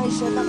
ઘર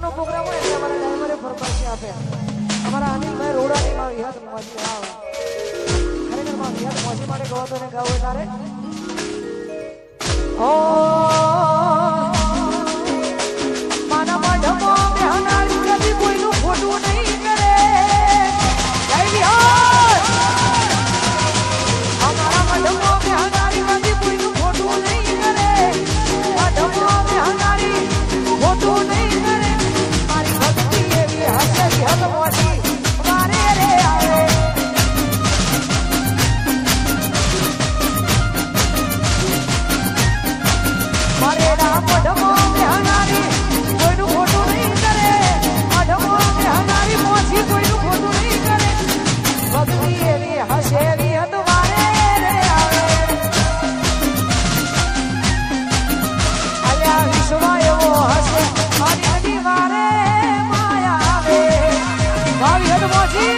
લગ્નનો પ્રોગ્રામ હોય એટલે અમારા ડ્રાઈવરે ફરમાઈશ આપે અમારા અનિલભાઈ રોડાની માં યાદ મોજી આવે ખરેખર માં યાદ મોજી માટે ગવાતો ને ગાવ તારે ઓ માના મઢમો બેહનારી કદી કોઈનું ખોટું નહીં કરે જય વિહાર અમારા મઢમો બેહનારી કદી કોઈનું ખોટું નહીં કરે મઢમો બેહનારી ખોટું નહીં કરે મારી ભક્તિ એવી હશે હદ મોજી મારે રે આવે મારે રામ મઢમો બેહનારી કોઈનું ખોટું નહીં કરે મઢમો બેહનારી મોજી કોઈનું ખોટું નહીં કરે ભક્તિ એવી હશે એવી હદ મારે રે આવે અલ્યા વિશ્વ એવો હશે મારી નદી મારે માયા આવે ભાવી હદ મોજી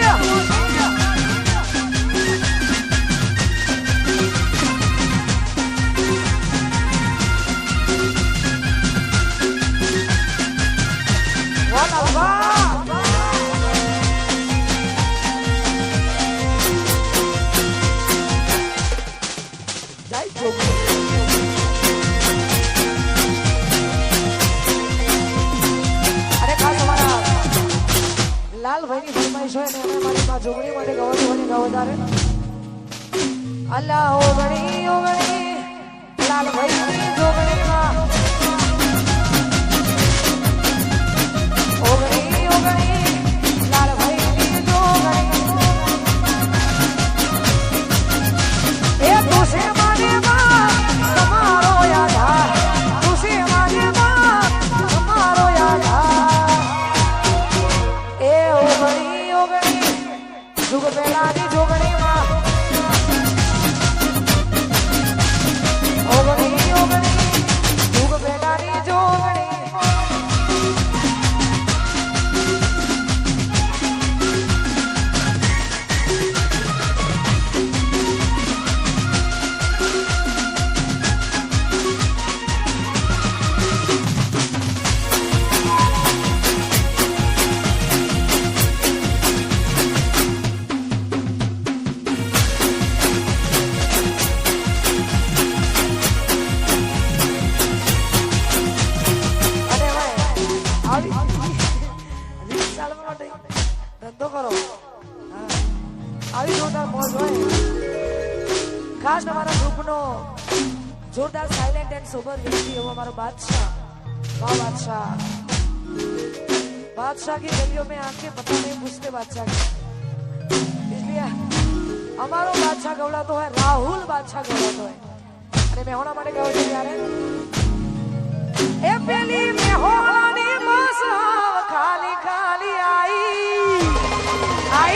લાલભાઈની ફરમાઈશ હોય ને અમે મારી માં જોગણી માટે ગવાનું હોય ગાવ વધારે અલ્લાહ ઓગણી ઓગણી લાલભાઈની જોગણીમાં ઓગણી ઓગણી લાલભાઈની જોગણી એ તુસે માને માં તમારો યાદ તુસે માને માં તમારો યાદ એ ઓગણી ઓગણી જુગ પહેલાની જોગણીમાં ઓગણી ઓગણી જુગ પહેલાની જોગણી ધંધો કરો આવી જોરદાર મોજ હોય ખાસ અમારા ગ્રુપનો જોરદાર સાયલેન્ટ એન્ડ સોબર વ્યક્તિ એવો हमारा बादशाह वाह बादशाह बादशाह की गलियों में आके पता नहीं पूछते बादशाह की इसलिए हमारो बादशाह गवड़ातो है राहुल बादशाह गवड़ातो है अरे मैं होना माटे गाव छे यार ए पेली में होनी मसाव खाली खाली आई आई I'm